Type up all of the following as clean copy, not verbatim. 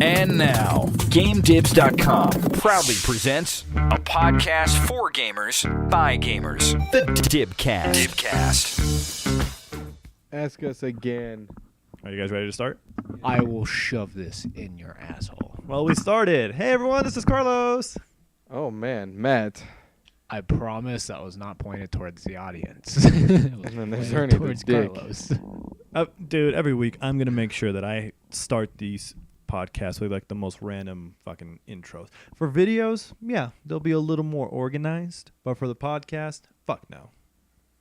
And now, GameDibs.com proudly presents a podcast for gamers by gamers. The Dibcast. Ask us again. Are you guys ready to start? I will shove this in your asshole. Well, we started. Hey, everyone, this is Carlos. Oh, man. Matt. I promise that was not pointed towards the audience. And then there's Ernie the towards dick. Carlos. Dude, every week I'm going to make sure that I start these podcasts with like the most random fucking intros. For videos, yeah, they'll be a little more organized. But for the podcast, fuck no.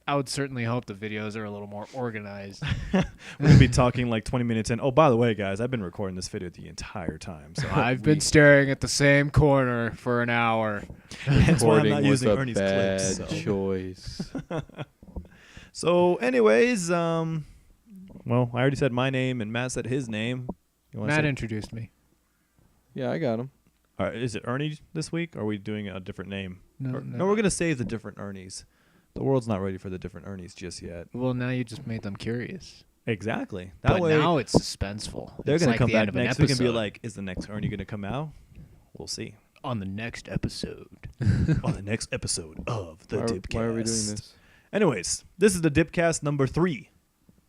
I would certainly hope the videos are a little more organized. We're going to be talking like 20 minutes in. Oh, by the way, guys, I've been recording this video the entire time. So I've been staring at the same corner for an hour. That's why I'm Recording not was using a Ernie's bad clips. So. choice. So, anyways, well, I already said my name and Matt said his name. You wanna Matt say- introduced me. Yeah, I got him. All right, is it Ernie this week, or are we doing a different name? No, No, we're going to save the different Ernies. The world's not ready for the different Ernies just yet. Well, now you just made them curious. Exactly. That But way, now it's suspenseful. they're It's going like to come the end back of an next week and be episode. like, is the next Ernie going to come out? We'll see. On the next episode. On the next episode of the Dibcast. Why are we doing this? Anyways, this is the Dibcast number 3.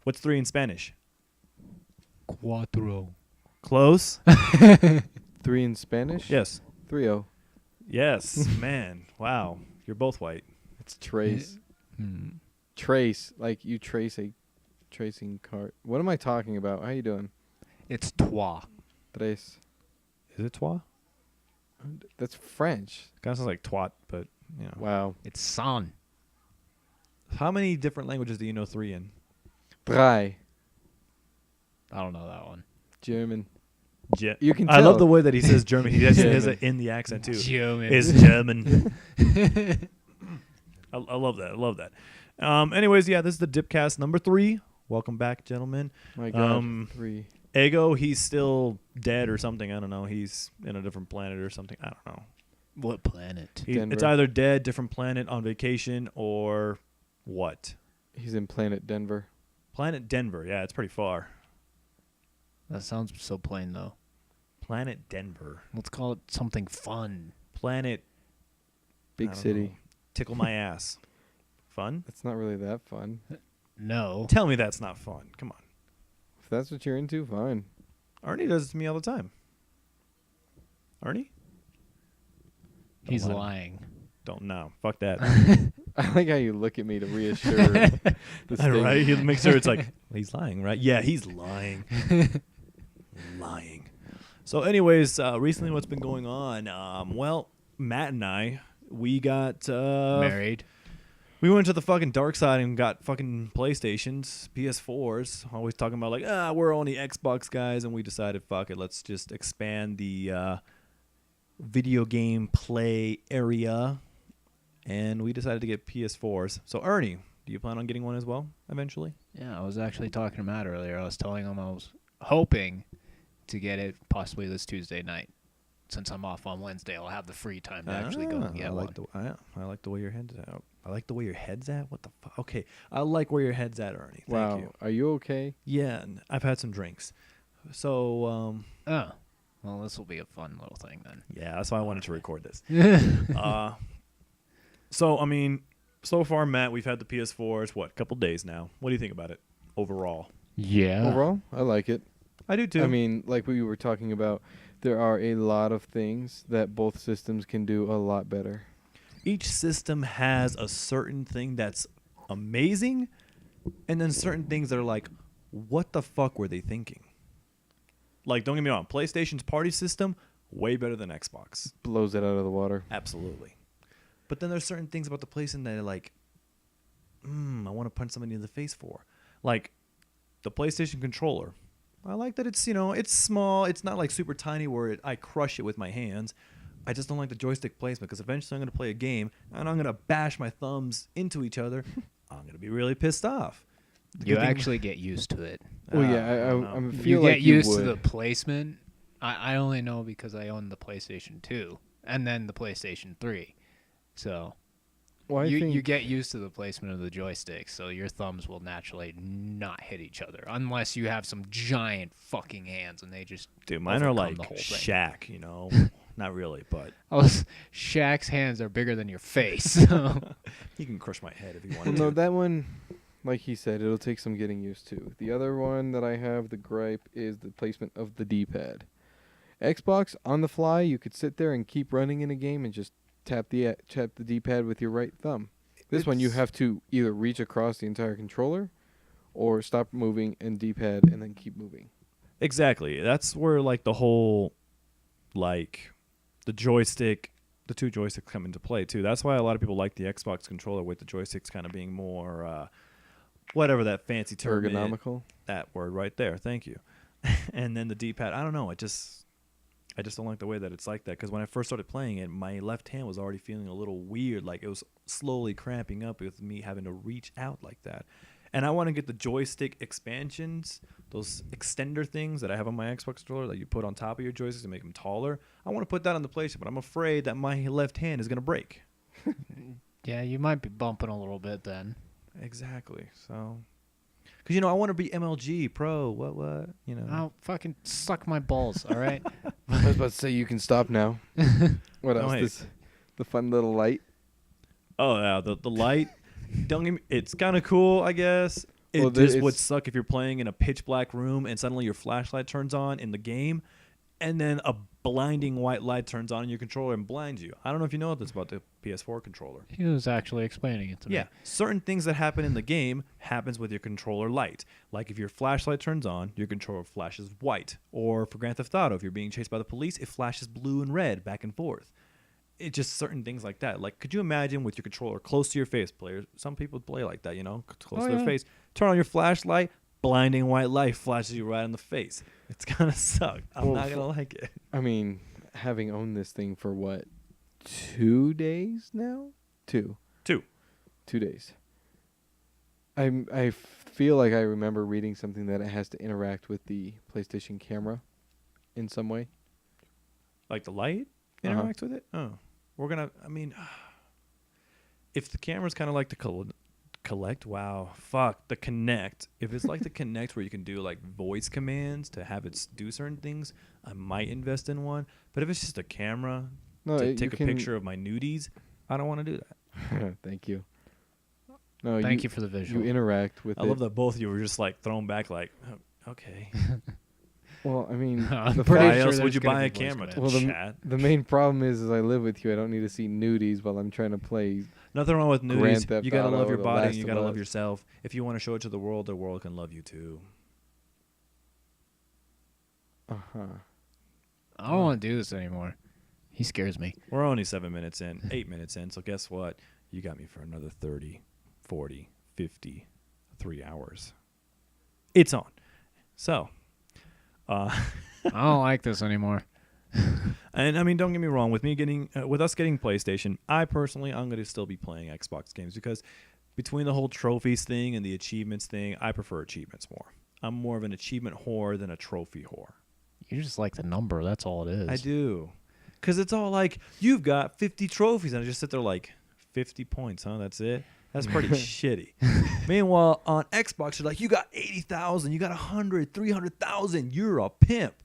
What's 3 in Spanish? Cuatro. Close? 3 in Spanish? Yes. 3-0. Yes, man. Wow. You're both white. It's trace. Hmm. Trace. Like you trace a tracing cart. What am I talking about? How you doing? It's trois. Tres. Is it toi? That's French. Kind of sounds like twat, but, you know. Wow. It's son. How many different languages do you know 3 in? Drei. I don't know that one. German. Je- You can I love tell. the way that he says German. He has German. it in the accent, too. German. It's German. I love that. I love that. Anyways, yeah, this is the Dibcast number 3. Welcome back, gentlemen. My God. 3. Ego, he's still dead or something. I don't know. He's in a different planet or something. I don't know. What planet? It's Denver. either dead, different planet, on vacation, or what? He's in Planet Denver. Planet Denver. Yeah, it's pretty far. That sounds so plain, though. Planet Denver. Let's call it something fun. Planet I Big don't city. know. Tickle my ass. Fun? That's not really that fun. No. Tell me that's not fun. Come on. If that's what you're into, fine. Ernie does it to me all the time. Ernie? He's Don't let him. lying. Don't know. Fuck that. I like how you look at me to reassure the sting. Right? He'll make sure it's like, he's lying, right? Yeah, he's lying. Lying. So anyways, recently what's been going on? Well, Matt and I, we got... Married. We went to the fucking dark side and got fucking PlayStations, PS4s. Always talking about like, we're only Xbox guys. And we decided, fuck it, let's just expand the video game play area. And we decided to get PS4s. So Ernie, do you plan on getting one as well eventually? Yeah, I was actually talking to Matt earlier. I was telling him I was hoping to get it possibly this Tuesday night. Since I'm off on Wednesday, I'll have the free time to actually go and get one. I like the way your head's at. I like the way your head's at. What the fuck? Okay, I like where your head's at, Ernie. Thank Wow. you. Are you okay? Yeah, I've had some drinks. So, Oh, well, this will be a fun little thing then. yeah, that's why I wanted to record this. So, I mean, so far, Matt, we've had the PS4. It's, what, a couple days now. What do you think about it overall? Yeah. Overall, I like it. I do, too. I mean, like we were talking about, there are a lot of things that both systems can do a lot better. Each system has a certain thing that's amazing, and then certain things that are like, what the fuck were they thinking? Like, don't get me wrong, PlayStation's party system, way better than Xbox. Blows it out of the water. Absolutely. But then there's certain things about the PlayStation that are like, I want to punch somebody in the face for. Like, the PlayStation controller. I like that it's, it's small. It's not like super tiny where I crush it with my hands. I just don't like the joystick placement because eventually I'm going to play a game and I'm going to bash my thumbs into each other. I'm going to be really pissed off. You actually get used to it. Well, I yeah, don't I know. feel You like get used you to would. the placement. I only know because I own the PlayStation 2 and then the PlayStation 3. So Well, I you think get used to the placement of the joystick, so your thumbs will naturally not hit each other unless you have some giant fucking hands and they just Dude, mine are overcome like the whole thing. Shaq, you know? Not really, but Shaq's hands are bigger than your face. So. he can crush my head if he well, wanted no, to. that one, like he said, it'll take some getting used to. The other one that I have, the gripe, is the placement of the D-pad. Xbox, on the fly, you could sit there and keep running in a game and just tap the D-pad with your right thumb. This one, you have to either reach across the entire controller or stop moving and D-pad and then keep moving. Exactly. That's where, like, the whole, like, the joystick, the two joysticks come into play, too. That's why a lot of people like the Xbox controller with the joysticks kind of being more, whatever that fancy term is. Ergonomical? That word right there. Thank you. And then the D-pad, I don't know. I just don't like the way that it's like that, because when I first started playing it, my left hand was already feeling a little weird, like it was slowly cramping up with me having to reach out like that. And I want to get the joystick expansions, those extender things that I have on my Xbox controller that you put on top of your joysticks to make them taller. I want to put that on the PlayStation, but I'm afraid that my left hand is going to break. Yeah, you might be bumping a little bit then. Exactly. So, because, you know, I want to be MLG Pro. What? You know. Oh, fucking suck my balls, all right? I was about to say you can stop now. What else? hey. The fun little light. Oh, yeah, the light. Don't get me, it's kind of cool, I guess. It Well, just would suck if you're playing in a pitch black room and suddenly your flashlight turns on in the game, and then a blinding white light turns on in your controller and blinds you. I don't know if you know this about the PS4 controller. He was actually explaining it to me. Yeah, certain things that happen in the game happens with your controller light. Like if your flashlight turns on, your controller flashes white. Or for Grand Theft Auto, if you're being chased by the police, it flashes blue and red back and forth. It's just certain things like that. Like, could you imagine with your controller close to your face, players? Some people play like that, you know, close to their face. Turn on your flashlight, blinding white light flashes you right in the face. It's gonna suck. I'm not gonna like it. I mean, having owned this thing for what, 2 days now? 2 days. I feel like I remember reading something that it has to interact with the PlayStation camera in some way. Like the light interacts with it? Oh. If the camera's kind of like the collect, the Connect. If it's like the Connect where you can do like voice commands to have it do certain things, I might invest in one. But if it's just a camera to take a picture of my nudies, I don't want to do that. Thank you. No, Thank you for the visual. You interact with it. I love that both of you were just like thrown back like, oh, okay. Well, I mean, Why else would you buy a camera to chat? The main problem is I live with you. I don't need to see nudies while I'm trying to play. Nothing wrong with Grand nudies. Theft You gotta Auto, love your The body. Last You of gotta love Us. yourself. If you want to show it to the world can love you too. Uh-huh. I don't want to do this anymore. He scares me. We're only 7 minutes in, 8 minutes in. So guess what? You got me for another 30, 40, 50, 3 hours. It's on. So, I don't like this anymore. and I mean, don't get me wrong. With us getting PlayStation, I'm going to still be playing Xbox games because between the whole trophies thing and the achievements thing, I prefer achievements more. I'm more of an achievement whore than a trophy whore. You just like the number. That's all it is. I do. Because it's all like, you've got 50 trophies. And I just sit there like, 50 points, huh? That's it? That's pretty shitty. Meanwhile, on Xbox, you're like, you got 80,000, you got 100, 300,000. You're a pimp.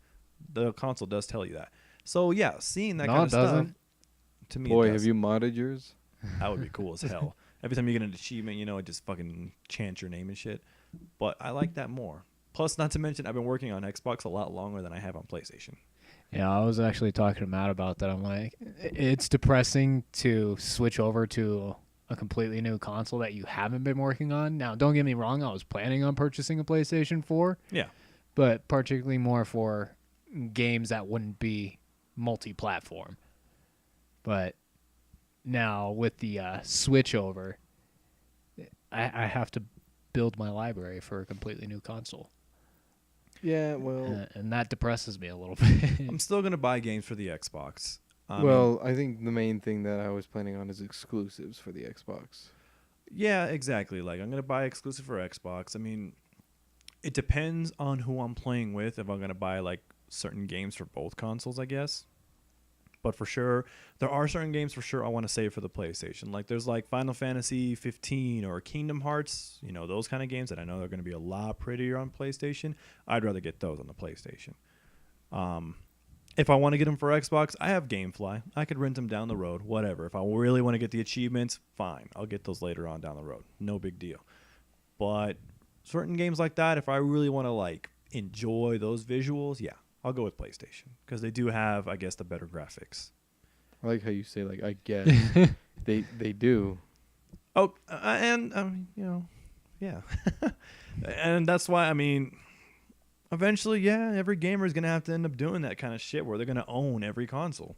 The console does tell you that. So, yeah, seeing that kind of stuff, to me, Boy, have you modded yours? That would be cool as hell. Every time you get an achievement, you know, it just fucking chants your name and shit. But I like that more. Plus, not to mention, I've been working on Xbox a lot longer than I have on PlayStation. Yeah, I was actually talking to Matt about that. I'm like, it's depressing to switch over to a completely new console that you haven't been working on. Now, don't get me wrong. I was planning on purchasing a PlayStation 4. Yeah. But particularly more for games that wouldn't be multi-platform. But now with the switch over, I have to build my library for a completely new console. Yeah, well... and that depresses me a little bit. I'm still going to buy games for the Xbox. I think the main thing that I was planning on is exclusives for the Xbox. Yeah, exactly. Like, I'm going to buy exclusive for Xbox. I mean, it depends on who I'm playing with if I'm going to buy, like, certain games for both consoles, I guess. But for sure, there are certain games for sure I want to save for the PlayStation. Like there's like Final Fantasy 15 or Kingdom Hearts, those kind of games that I know they're going to be a lot prettier on PlayStation. I'd rather get those on the PlayStation. If I want to get them for Xbox, I have GameFly. I could rent them down the road, whatever. If I really want to get the achievements, fine. I'll get those later on down the road. No big deal. But certain games like that, if I really want to like enjoy those visuals, yeah, I'll go with PlayStation because they do have, I guess, the better graphics. I like how you say, like, I guess. They do. Oh, and, yeah. And that's why, eventually, yeah, every gamer is going to have to end up doing that kind of shit where they're going to own every console.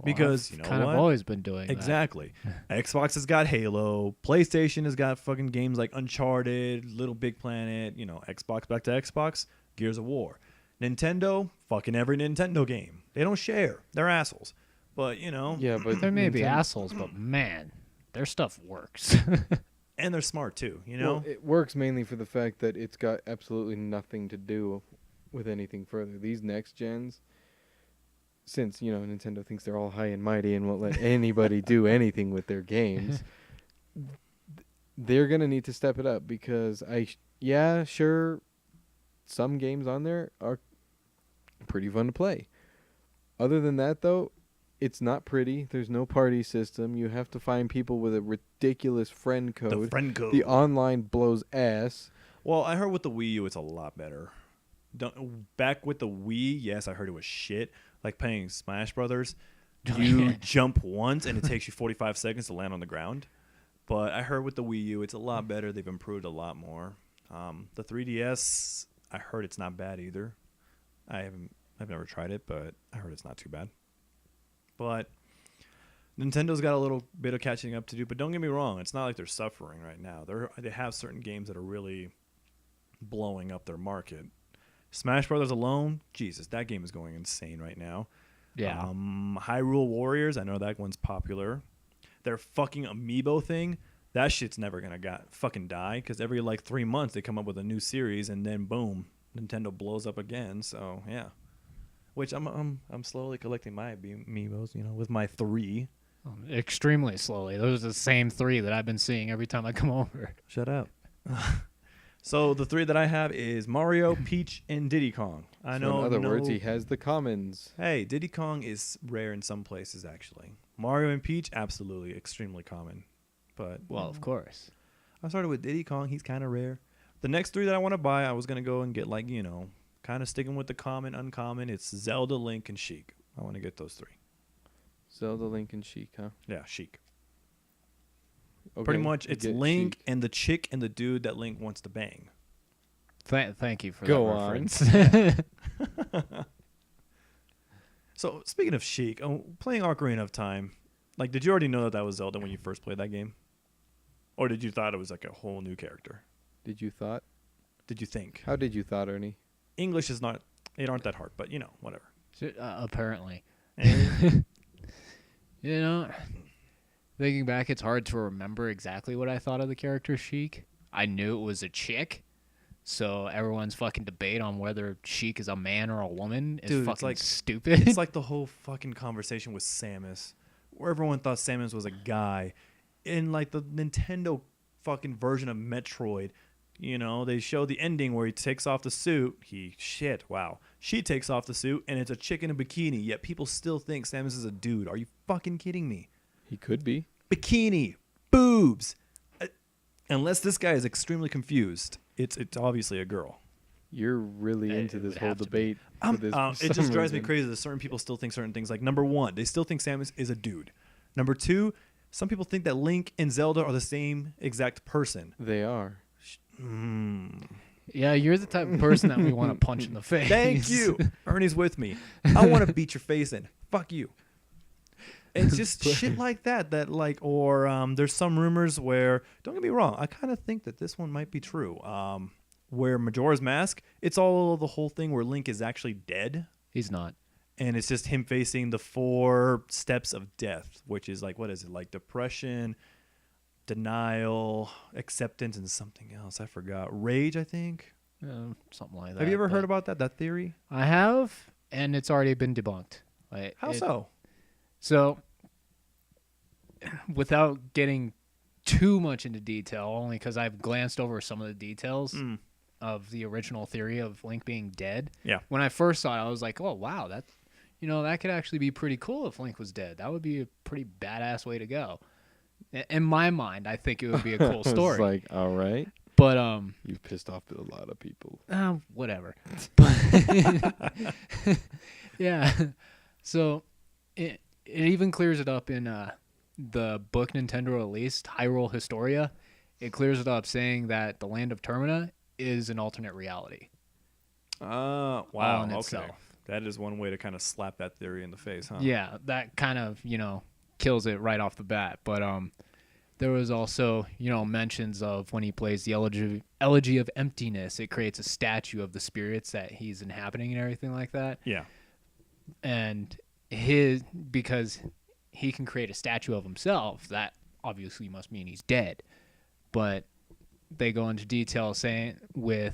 Because, I've kind of always been doing exactly. Xbox has got Halo. PlayStation has got fucking games like Uncharted, Little Big Planet, Xbox back to Xbox, Gears of War. Nintendo, fucking every Nintendo game. They don't share. They're assholes. But, Yeah, but They may be assholes, but man, their stuff works. And they're smart too, Well, it works mainly for the fact that it's got absolutely nothing to do with anything further. These next gens, since, Nintendo thinks they're all high and mighty and won't let anybody do anything with their games, they're going to need to step it up because sure, some games on there are pretty fun to play. Other than that, though, it's not pretty. There's no party system. You have to find people with a ridiculous friend code. The friend code. The online blows ass. Well, I heard with the Wii U, it's a lot better. Back with the Wii, yes, I heard it was shit. Like playing Smash Brothers, you jump once and it takes you 45 seconds to land on the ground. But I heard with the Wii U, it's a lot better. They've improved a lot more. The 3DS, I heard it's not bad either. I've never tried it, but I heard it's not too bad. But Nintendo's got a little bit of catching up to do. But don't get me wrong, it's not like they're suffering right now. They have certain games that are really blowing up their market. Smash Brothers alone, Jesus, that game is going insane right now. Yeah. Hyrule Warriors, I know that one's popular. Their fucking amiibo thing, that shit's never gonna fucking die because every like 3 months they come up with a new series and then boom, Nintendo blows up again. So yeah, which I'm slowly collecting my amiibos, with my 3. Extremely slowly. Those are the same 3 that I've been seeing every time I come over. Shut up. So the 3 that I have is Mario, Peach, and Diddy Kong. I know. In other words, he has the commons. Hey, Diddy Kong is rare in some places actually. Mario and Peach, absolutely, extremely common. But Well, of course. I started with Diddy Kong. He's kind of rare. The next 3 that I want to buy, I was going to go and get like, kind of sticking with the common, uncommon. It's Zelda, Link, and Sheik. I want to get those 3. Zelda, Link, and Sheik, huh? Yeah, Sheik. Okay, Pretty much, it's Link Sheik. and the chick and the dude that Link wants to bang. Thank you for Go that on. reference. So, speaking of Sheik, playing Ocarina of Time, like, did you already know that was Zelda when you first played that game? Or did you thought it was like a whole new character? Did you thought? Did you think? How did you thought, Ernie? English is not, it aren't that hard, but, whatever. Apparently. And Thinking back, it's hard to remember exactly what I thought of the character Sheik. I knew it was a chick, so everyone's fucking debate on whether Sheik is a man or a woman is Dude, fucking it's stupid. It's like the whole fucking conversation with Samus, where everyone thought Samus was a guy. In like the Nintendo fucking version of Metroid, they show the ending where he takes off the suit. She takes off the suit, and it's a chick in a bikini, yet people still think Samus is a dude. Are you fucking kidding me? He could be. Bikini, boobs. Unless this guy is extremely confused, it's obviously a girl. You're really into It this would whole have to be. debate. For this for It just some drives me reason. crazy that certain people still think certain things. Like, number 1, they still think Samus is a dude. Number 2, some people think that Link and Zelda are the same exact person. They are. Yeah, you're the type of person that we want to punch in the face. Thank you. Ernie's with me. I want to beat your face in. Fuck you. It's just shit like that. Or there's some rumors where, don't get me wrong, I kind of think that this one might be true. Where Majora's Mask, it's all the whole thing where Link is actually dead. He's not. And it's just him facing the 4 steps of death, which is like, what is it? Like depression, denial, acceptance, and something else. I forgot. Rage, I think. Something like that. Have you ever heard but about that theory? I have, and it's already been debunked. How so? So, without getting too much into detail, only because I've glanced over some of the details of the original theory of Link being dead. Yeah. When I first saw it, I was like, "Oh wow, that that could actually be pretty cool if Link was dead. That would be a pretty badass way to go." In my mind, I think it would be a cool story. It's like, all right, but you've pissed off a lot of people. whatever. But yeah. So it even clears it up in the book Nintendo released, Hyrule Historia. It clears it up saying that the land of Termina is an alternate reality. Wow. All in Okay. itself. That is one way to kind of slap that theory in the face, huh? Yeah, that kind of, kills it right off the bat. But there was also, mentions of when he plays the Elegy of Emptiness, it creates a statue of the spirits that he's inhabiting and everything like that. Yeah. And because he can create a statue of himself, that obviously must mean he's dead. But they go into detail saying with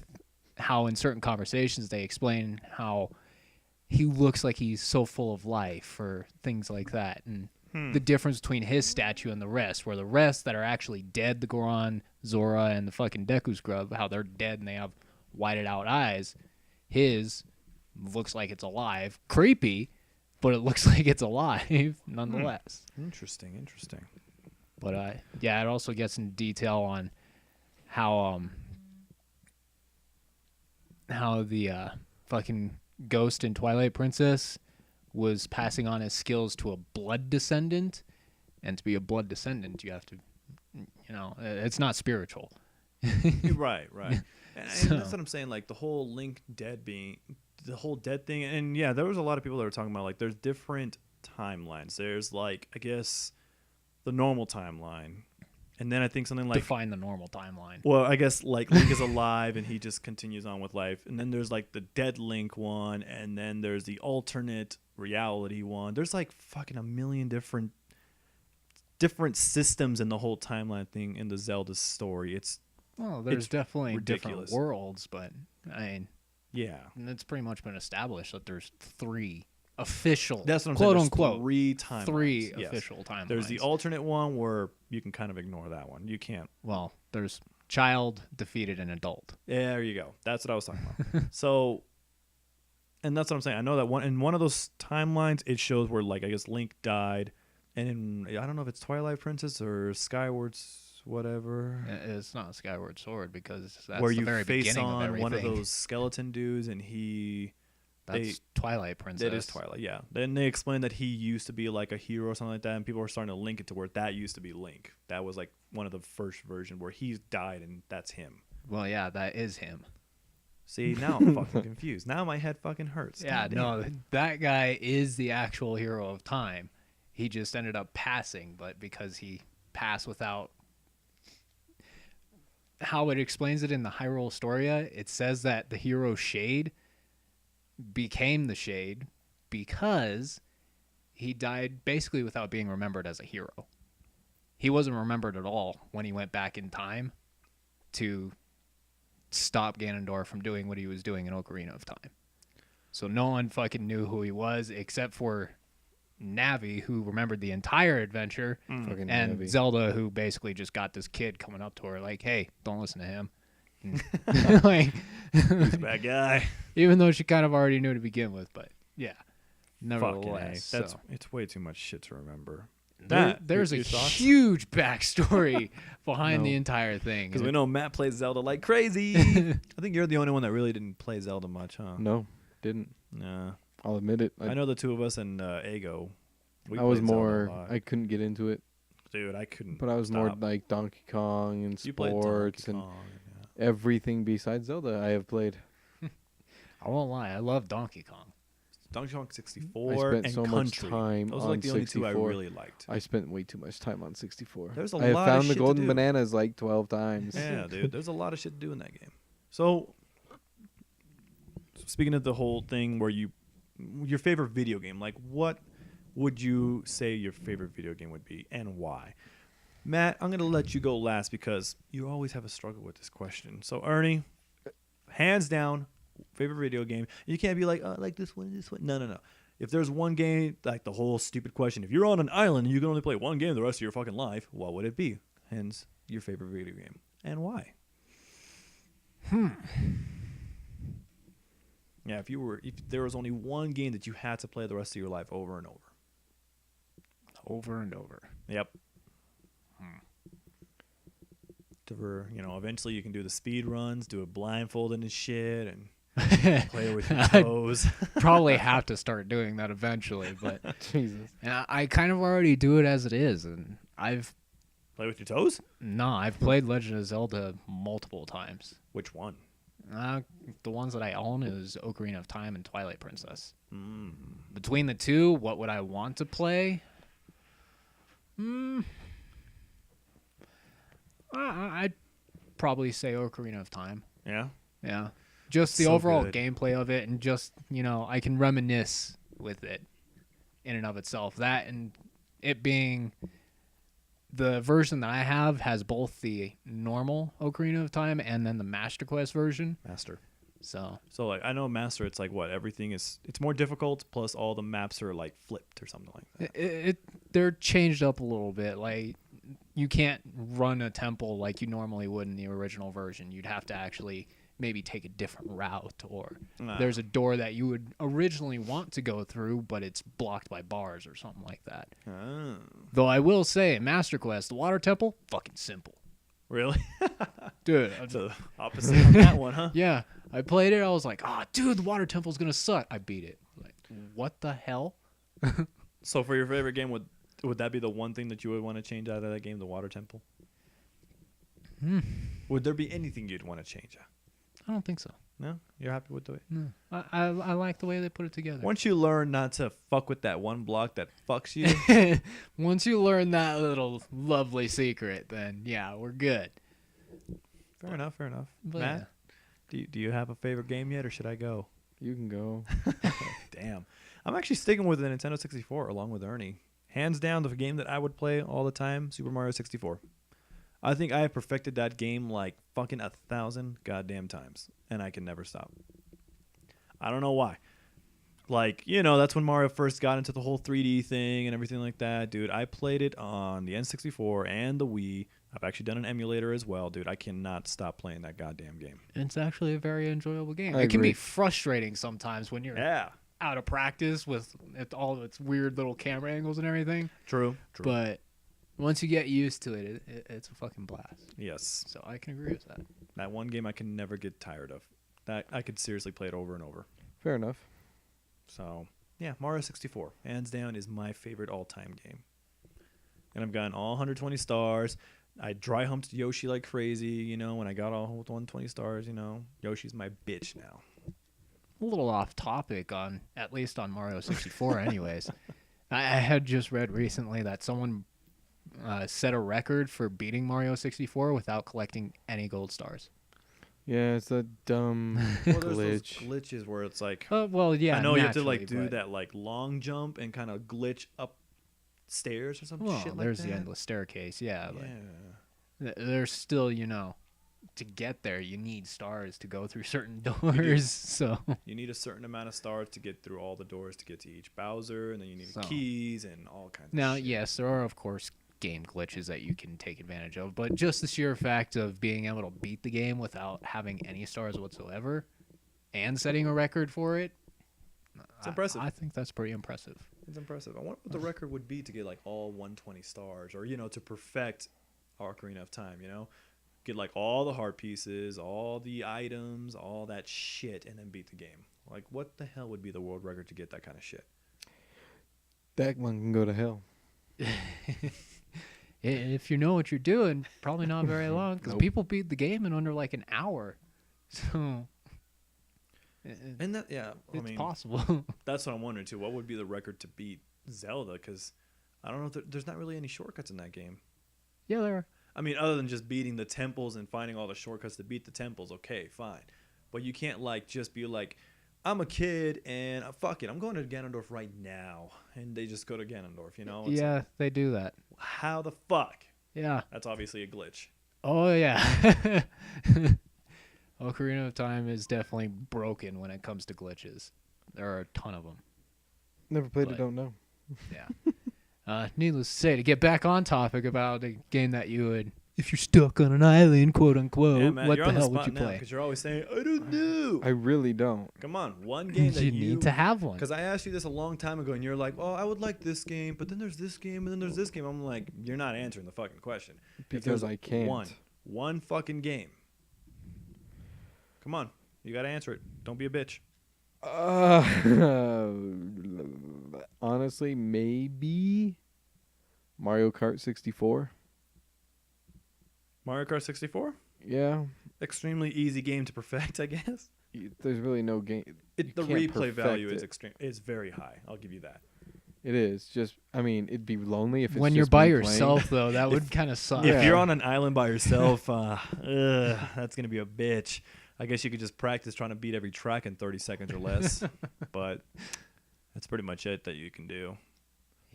how in certain conversations they explain how he looks like he's so full of life or things like that. And the difference between his statue and the rest, where the rest that are actually dead, the Goron, Zora, and the fucking Deku Scrub, how they're dead and they have whited out eyes, his looks like it's alive. Creepy, but it looks like it's alive nonetheless. Interesting. But it also gets into detail on how the fucking ghost in Twilight Princess was passing on his skills to a blood descendant, and to be a blood descendant, you have to, it's not spiritual. Right. And that's what I'm saying. Like the whole Link dead being, the whole dead thing, and yeah, there was a lot of people that were talking about like there's different timelines. There's like I guess the normal timeline, and then I think something like Define the normal timeline. Well, I guess like Link is alive and he just continues on with life, and then there's like the dead Link one, and then there's the alternate reality one. There's like fucking a million different systems in the whole timeline thing in the Zelda story. There's definitely ridiculous. different worlds, but I mean, yeah, and it's pretty much been established that there's 3 official, that's what I'm quote saying. There's unquote, 3 timelines. 3 Yes. official timelines. There's the alternate one where you can kind of ignore that one. You can't. Well, there's child defeated an adult. There you go. That's what I was talking about. So, and that's what I'm saying. I know that in one of those timelines, it shows where like I guess Link died, and I don't know if it's Twilight Princess or Skyward's whatever. It's not Skyward Sword because that's where the you very face beginning of on everything. one of those skeleton dudes, and That's Twilight Princess. That is Twilight, yeah. Then they explained that he used to be like a hero or something like that, and people were starting to link it to where that used to be Link. That was like one of the first versions where he's died, and that's him. Well, yeah, that is him. See, now I'm fucking confused. Now my head fucking hurts. Yeah, God no, damn. that guy is the actual hero of time. He just ended up passing, but because he passed without... How it explains it in the Hyrule Historia, it says that the hero Shade became the Shade because he died basically without being remembered as a hero. He wasn't remembered at all when he went back in time to stop Ganondorf from doing what he was doing in Ocarina of Time. So no one fucking knew who he was except for Navi, who remembered the entire adventure, Fucking and Navi. Zelda, who basically just got this kid coming up to her like, hey, don't listen to him. Like, He's a bad guy. even though she kind of already knew to begin with, but yeah, Fucking A. nevertheless. That's so. it's way too much shit to remember. There's a your thoughts? huge backstory behind No. the entire thing. Because we know Matt plays Zelda like crazy. I think you're the only one that really didn't play Zelda much, huh? No, didn't. Nah. I'll admit it. I know the two of us and Ego. We I was played Zelda a more. lot. I couldn't get into it, Dude, I couldn't. but I was more stop. like Donkey Kong and You played sports Donkey and Kong, yeah. everything besides Zelda. I have played. I won't lie, I love Donkey Kong. Donkey Kong 64 I spent and so much Country. time Those on are like the only two I 64. really liked. I spent way too much time on 64. There's a I have lot of found the shit to golden do. bananas like 12 times. Yeah, dude. There's a lot of shit to do in that game. So, speaking of the whole thing where your favorite video game, like what would you say your favorite video game would be and why? Matt, I'm going to let you go last because you always have a struggle with this question. So, Ernie, hands down, favorite video game. You can't be like, oh, I like this one, this one. No. if there's one game, like the whole stupid question, if you're on an island and you can only play one game the rest of your fucking life, what would it be? Hence, your favorite video game. And why? Yeah, if there was only one game that you had to play the rest of your life over and over. Over and over. Yep. Eventually you can do the speed runs, do it blindfolded and shit, and play it with your toes. Probably have to start doing that eventually, but Jesus. I kind of already do it as it is, and I've Play with your toes? I've played Legend of Zelda multiple times. Which one? The ones that I own is Ocarina of Time and Twilight Princess. Mm. Between the two, what would I want to play? I'd probably say Ocarina of Time. Yeah? Yeah. Just the So overall good. gameplay of it, and just, I can reminisce with it in and of itself. That and it being the version that I have has both the normal Ocarina of Time and then the Master Quest version. Master. So So, like, I know Master, it's like, what, everything is, it's more difficult, plus all the maps are, like, flipped or something like that. they're changed up a little bit. Like, you can't run a temple like you normally would in the original version. You'd have to actually maybe take a different route, or there's a door that you would originally want to go through, but it's blocked by bars or something like that. Oh. Though I will say, in Master Quest, the water temple, fucking simple. Really? Dude, The opposite on that one, huh? yeah, I played it, I was like, dude, the water temple's gonna suck. I beat it. Like, what the hell? So for your favorite game, would that be the one thing that you would want to change out of that game, the water temple? Would there be anything you'd want to change? I don't think so. No? You're happy with the way? No. I like the way they put it together. Once you learn not to fuck with that one block that fucks you, Once you learn that little lovely secret, then yeah, we're good. fair enough. But Matt, do you have a favorite game yet, or should I go? You can go. Damn. I'm actually sticking with the Nintendo 64 along with Ernie. Hands down, the game that I would play all the time, Super Mario 64. I think I have perfected that game like fucking 1,000 goddamn times, and I can never stop. I don't know why. Like, that's when Mario first got into the whole 3D thing and everything like that. Dude, I played it on the N64 and the Wii. I've actually done an emulator as well, dude. I cannot stop playing that goddamn game. it's actually a very enjoyable game. I It can be agree. frustrating sometimes when you're Yeah. out of practice with all of its weird little camera angles and everything. True. But once you get used to it, it's a fucking blast. Yes. So I can agree with that. That one game I can never get tired of. That I could seriously play it over and over. Fair enough. So, yeah, Mario 64, hands down, is my favorite all-time game. And I've gotten all 120 stars. I dry humped Yoshi like crazy, when I got all 120 stars, Yoshi's my bitch now. A little off topic at least on Mario 64 anyways. I had just read recently that someone set a record for beating Mario 64 without collecting any gold stars. Yeah, it's a dumb Well, there's those glitch. glitches where it's like, Well, yeah, I know you have to naturally, do but- that like long jump and kind of glitch up stairs or some Well, shit like there's that. the endless staircase, yeah. Yeah. But there's still, to get there, you need stars to go through certain doors. So You need a certain amount of stars to get through all the doors to get to each Bowser, and then you need So- keys and all kinds now, of shit. yes, there are of course game glitches that you can take advantage of, but just the sheer fact of being able to beat the game without having any stars whatsoever and setting a record for it, It's impressive. I think that's pretty impressive. It's impressive. I wonder what the record would be to get like all 120 stars, or to perfect Ocarina of Time. Get like all the heart pieces, all the items, all that shit, and then beat the game. Like, what the hell would be the world record to get that kind of shit? That one can go to hell. If you know what you're doing, probably not very long, because Nope. people beat the game in under like an hour. So And that, yeah, it's possible. that's what I'm wondering too. What would be the record to beat Zelda? Because I don't know. There's not really any shortcuts in that game. Yeah, there are. I mean, other than just beating the temples and finding all the shortcuts to beat the temples, okay, fine. But you can't like just be like, I'm a kid and fuck it, I'm going to Ganondorf right now, and they just go to Ganondorf. It's Yeah, like, they do that. how the fuck? Yeah. That's obviously a glitch. Oh, yeah. Ocarina of Time is definitely broken when it comes to glitches. There are a ton of them. Never played But- it, don't know. Yeah. Needless to say, to get back on topic about a game that you would, if you're stuck on an island, quote unquote, Yeah, Matt, what you're the on the hell spot would you now play? because you're always saying, I don't know. I really don't. Come on, one game that You need to have one. Because I asked you this a long time ago, and you're like, "Oh, I would like this game, but then there's this game, and then there's this game." I'm like, "You're not answering the fucking question." If Because there's I can't. one fucking game. Come on, you gotta answer it. Don't be a bitch. Honestly, maybe Mario Kart 64. Mario Kart 64, Yeah, extremely easy game to perfect, I guess. there's really no game. You The can't replay value perfect is it. extreme. It's very high. I'll give you that. It is just. I mean, it'd be lonely if it's When you're just by me yourself, though, that would kind of suck. Yeah. If you're on an island by yourself, that's gonna be a bitch. I guess you could just practice trying to beat every track in 30 seconds or less, but that's pretty much it that you can do.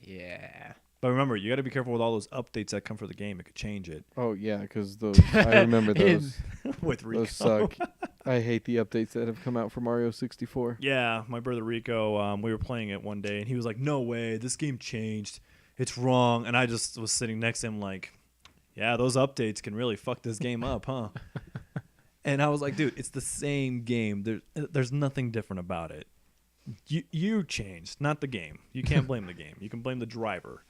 Yeah. But remember, you got to be careful with all those updates that come for the game. It could change it. Playing. Oh yeah, because those. I remember those. With Rico. Those suck. I hate the updates that have come out for Mario 64. Yeah, my brother Rico, we were playing it one day, and he was like, "No way, this game changed. It's wrong." And I just was sitting next to him like, "Yeah, those updates can really fuck this game up, huh?" And I was like, "Dude, it's the same game. There's nothing different about it. You changed, not the game. You can't blame the game. You can blame the driver."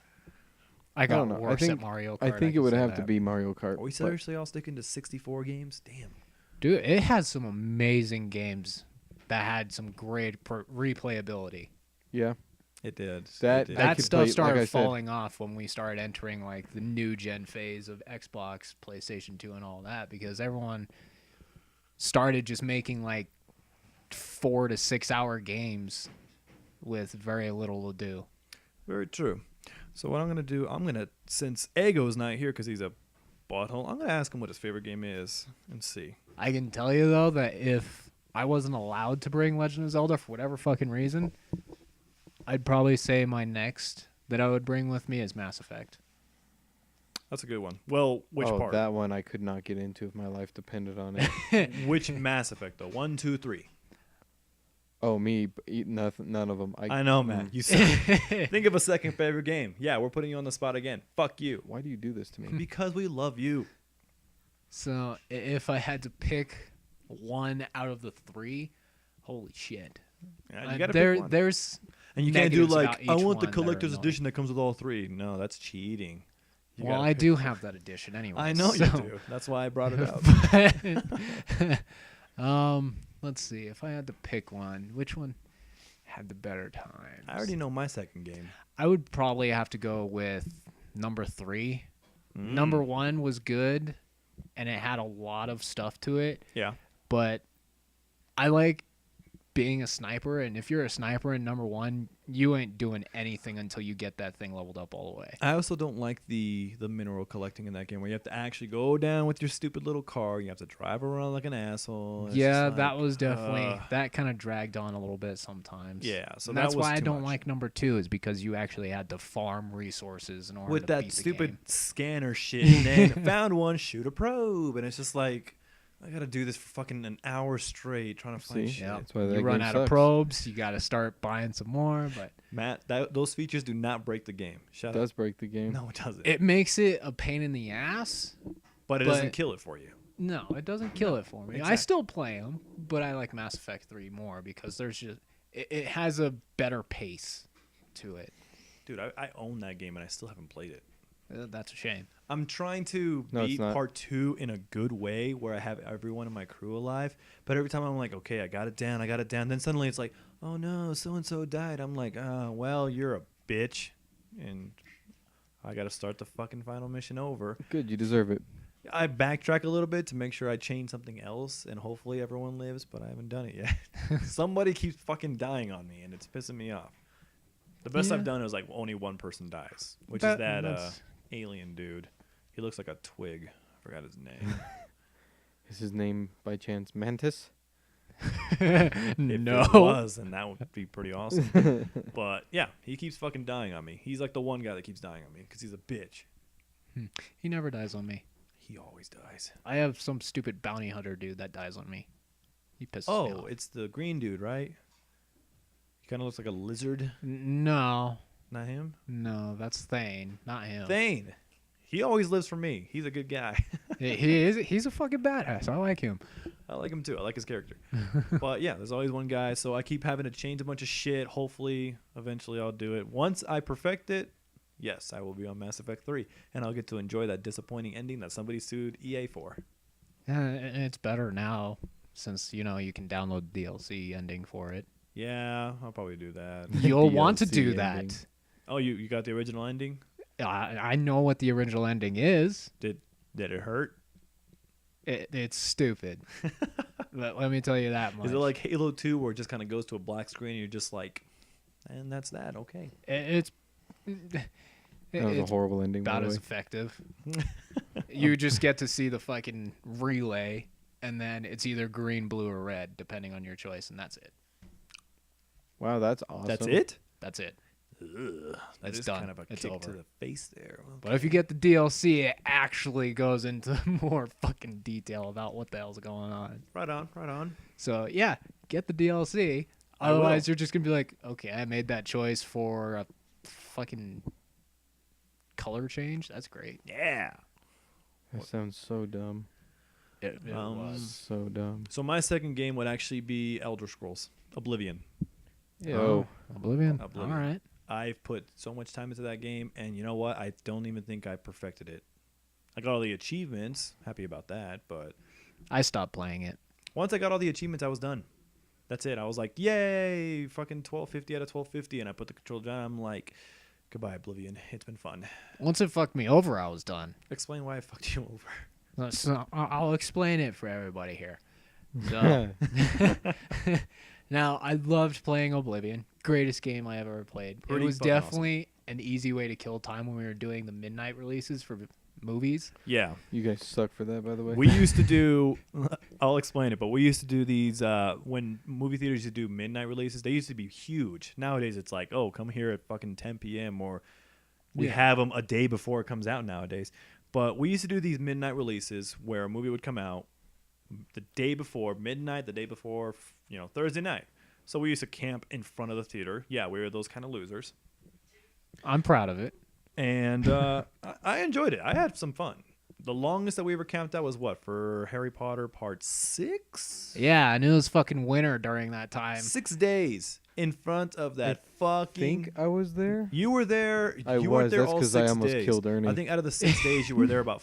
I got don't know. worse at Mario Kart. I think it can would say have to that. be Mario Kart. Are we but seriously all sticking to 64 games? Damn. Dude, it has some amazing games that had some great replayability. yeah, It did. That- It did. I That could stuff play- like started I said- falling off when we started entering like the new gen phase of Xbox, PlayStation 2 and all that because everyone started just making like 4 to 6 hour games with very little to do. Very true. So what I'm going to do, since Ego's not here because he's a butthole, I'm going to ask him what his favorite game is and see. I can tell you though that if I wasn't allowed to bring Legend of Zelda for whatever fucking reason, I'd probably say my next that I would bring with me is Mass Effect. That's a good one. Well, which part? That one I could not get into if my life depended on it. Which Mass Effect, though? 1, 2, 3. Oh, me? Nothing. None of them. I know, man. You suck. Think of a second favorite game. Yeah, we're putting you on the spot again. Fuck you. Why do you do this to me? Because we love you. So if I had to pick one out of the 3, holy shit. Yeah, you got to pick one. There's And you can't do negatives like, about I each want the one that are collector's annoying. edition that comes with all 3. No, that's cheating. You well, gotta I pick do one. have that edition anyway. I know so. you do. That's why I brought it up. Let's see. If I had to pick one, which one had the better times? I already know my second game. I would probably have to go with number 3. Mm. Number 1 was good, and it had a lot of stuff to it. Yeah. But I like being a sniper, and if you're a sniper in number 1, you ain't doing anything until you get that thing leveled up all the way. I also don't like the mineral collecting in that game where you have to actually go down with your stupid little car. You have to drive around like an asshole. It's Yeah, just that like, was definitely that kind of dragged on a little bit sometimes. Yeah, so And that that's was why I too don't much. like number 2 is because you actually had to farm resources in order with to that beat the stupid game. scanner shit. And then found one, shoot a probe, and it's just like I gotta do this for fucking an hour straight trying to find See? shit. Yeah, That's why that you run game out of sucks. probes. You got to start buying some more, but Matt, those features do not break the game. Shut It does up. break the game. No, it doesn't. it makes it a pain in the ass. but it but- doesn't kill it for you. No, it doesn't kill it for me. I exactly. still play them, but I like Mass Effect 3 more because there's just it has a better pace to it. Dude, I own that game and I still haven't played it. That's a shame. I'm trying to No, it's beat not. part 2 in a good way where I have everyone in my crew alive. But every time I'm like, okay, I got it down. Then suddenly it's like, oh no, so-and-so died. I'm like, well, you're a bitch. And I got to start the fucking final mission over. Good, you deserve it. I backtrack a little bit to make sure I change something else. And hopefully everyone lives, but I haven't done it yet. Somebody keeps fucking dying on me and it's pissing me off. The best Yeah. I've done is like only one person dies, which That- is that that's- alien dude. He looks like a twig. I forgot his name. Is his name by chance Mantis? If No. it was, then that would be pretty awesome. But yeah, he keeps fucking dying on me. He's like the one guy that keeps dying on me because he's a bitch. He never dies on me. He always dies. I have some stupid bounty hunter dude that dies on me. He pisses me Oh, off. it's the green dude, right? He kind of looks like a lizard. No, Not him? that's Thane, not him. Thane. He always lives for me. He's a good guy. He's a fucking badass. I like him. I like him too. I like his character. But yeah, there's always one guy. So I keep having to change a bunch of shit. Hopefully, eventually I'll do it. Once I perfect it, yes, I will be on Mass Effect 3. And I'll get to enjoy that disappointing ending that somebody sued EA for. Yeah, and it's better now since, you can download the DLC ending for it. Yeah, I'll probably do that. You'll want to DLC do ending. that. Oh, you got the original ending? I know what the original ending is. Did it hurt? It's stupid. Let me tell you that much. Is it like Halo 2 where it just kind of goes to a black screen and you're just like, and that's that, okay. That was a horrible ending, by about the as way. effective. You just get to see the fucking relay, and then it's either green, blue, or red, depending on your choice, and that's it. Wow, that's awesome. That's it? That's it. Ugh, that It's is done. kind of a It's kick over. to the face there. But if you get the DLC, it actually goes into more fucking detail about what the hell's going on. Right on. So, yeah, get the DLC. I will. Otherwise, you're just going to be like, okay, I made that choice for a fucking color change. That's great. Yeah. That sounds so dumb. It was. So dumb. So my second game would actually be Elder Scrolls Oblivion. Yo. Oblivion. Oblivion. All right. I've put so much time into that game, and you know what? I don't even think I perfected it. I got all the achievements. Happy about that, but I stopped playing it. once I got all the achievements, I was done. That's it. I was like, yay, fucking 1250 out of 1250, and I put the controller down. I'm like, goodbye, Oblivion. It's been fun. Once it fucked me over, I was done. Explain why I fucked you over. So I'll explain it for everybody here. So now, I loved playing Oblivion. Greatest game I ever played. Pretty it was fucking definitely an easy way to kill time when we were doing the midnight releases for movies. Yeah. You guys suck for that, by the way. We used to do, I'll explain it, but we used to do these, when movie theaters used to do midnight releases, they used to be huge. Nowadays, it's like, oh, come here at fucking 10 p.m. or we Yeah. have them a day before it comes out nowadays. But we used to do these midnight releases where a movie would come out the day before, midnight, the day before, Thursday night. So we used to camp in front of the theater. Yeah, we were those kind of losers. I'm proud of it. And I enjoyed it. I had some fun. The longest that we ever camped out was what, for Harry Potter Part 6? Yeah, and it was fucking winter during that time. 6 days in front of that I fucking. think I was there. You were there. I you was. weren't there That's all 'cause I 6 almost days. killed Ernie. I think out of the 6 days, you were there about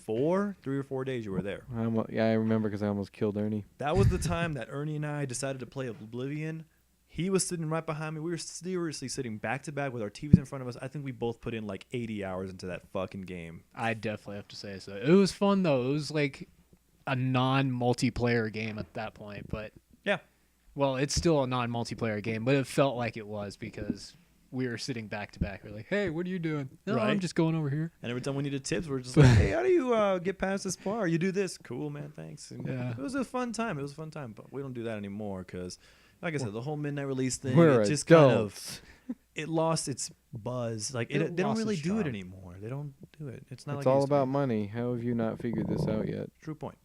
3 or 4 days. You were there. Yeah, I remember because I almost killed Ernie. That was the time that Ernie and I decided to play Oblivion. He was sitting right behind me. We were seriously sitting back to back with our TVs in front of us. I think we both put in like 80 hours into that fucking game. I definitely have to say so. It was fun, though. It was like a non-multiplayer game at that point. But Yeah. well, it's still a non-multiplayer game, but it felt like it was because we were sitting back to back. We're like, hey, what are you doing? No, I'm Right. just going over here. And every time we needed tips, we're just like, hey, how do you get past this part? You do this. Cool, man. Thanks. And Yeah. It was a fun time. But we don't do that anymore because, like I said, the whole midnight release thing, We're it just kind adults. of, it lost its buzz. Like, It they don't lost really its do it charm. anymore. They don't do it. It's not It's like it all used to be. about money. How have you not figured this out yet? True point.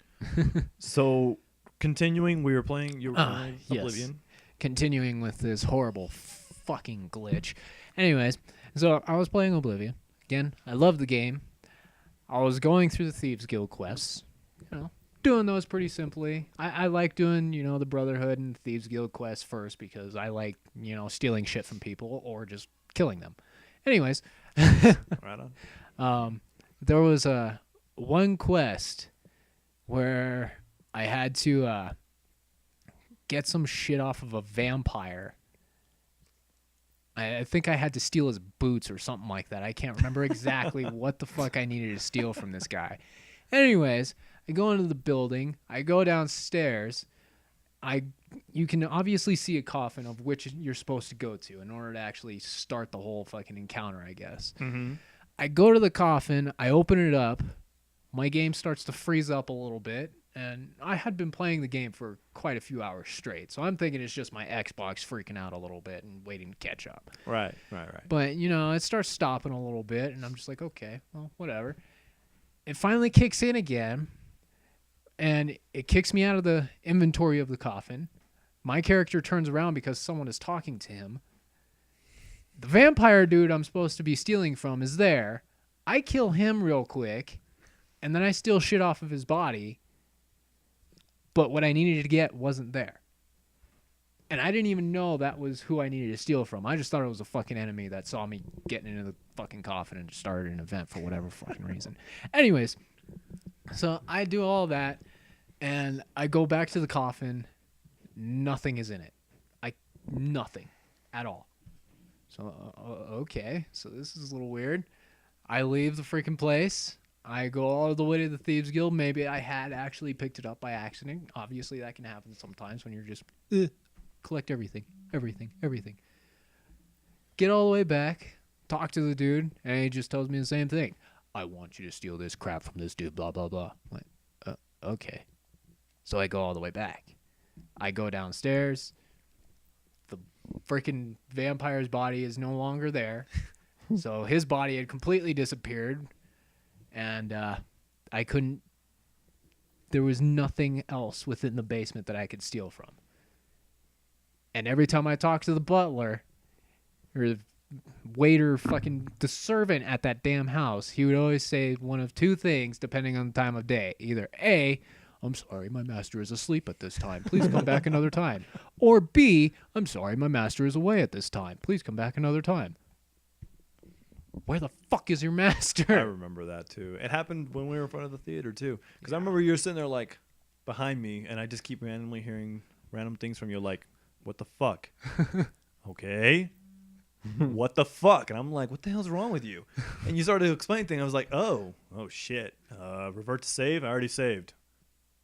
So, continuing, we were playing Yes. Oblivion. Continuing with this horrible fucking glitch. Anyways, so I was playing Oblivion. Again, I love the game. I was going through the Thieves Guild quests, doing those pretty simply. I like doing, the Brotherhood and Thieves Guild quests first because I like, stealing shit from people or just killing them. Anyways, Right on. there was one quest where I had to get some shit off of a vampire. I think I had to steal his boots or something like that. I can't remember exactly what the fuck I needed to steal from this guy. Anyways, I go into the building. I go downstairs. You can obviously see a coffin of which you're supposed to go to in order to actually start the whole fucking encounter, I guess. Mm-hmm. I go to the coffin. I open it up. My game starts to freeze up a little bit. And I had been playing the game for quite a few hours straight. So I'm thinking it's just my Xbox freaking out a little bit and waiting to catch up. Right. But, it starts stopping a little bit. And I'm just like, okay, well, whatever. It finally kicks in again. And it kicks me out of the inventory of the coffin. My character turns around because someone is talking to him. The vampire dude I'm supposed to be stealing from is there. I kill him real quick, and then I steal shit off of his body. But what I needed to get wasn't there. And I didn't even know that was who I needed to steal from. I just thought it was a fucking enemy that saw me getting into the fucking coffin and just started an event for whatever fucking reason. Anyways, so I do all that, and I go back to the coffin. Nothing is in it. Nothing at all. So, okay. So this is a little weird. I leave the freaking place. I go all the way to the Thieves Guild. Maybe I had actually picked it up by accident. Obviously, that can happen sometimes when you're just collect everything. Get all the way back, talk to the dude, and he just tells me the same thing. I want you to steal this crap from this dude, blah, blah, blah. I'm like, okay. So I go all the way back. I go downstairs. The freaking vampire's body is no longer there. So his body had completely disappeared. And I couldn't... There was nothing else within the basement that I could steal from. And every time I talked to the butler, or the waiter, the servant at that damn house, he would always say one of two things depending on the time of day. Either A, I'm sorry, my master is asleep at this time. Please come back another time. Or B, I'm sorry, my master is away at this time. Please come back another time. Where the fuck is your master? I remember that too. It happened when we were in front of the theater too. Because I remember you were sitting there like behind me, and I just keep randomly hearing random things from you like, what the fuck? Okay. What the fuck? And I'm like, what the hell's wrong with you? And you started to explain things. I was like, oh shit. Revert to save. I already saved.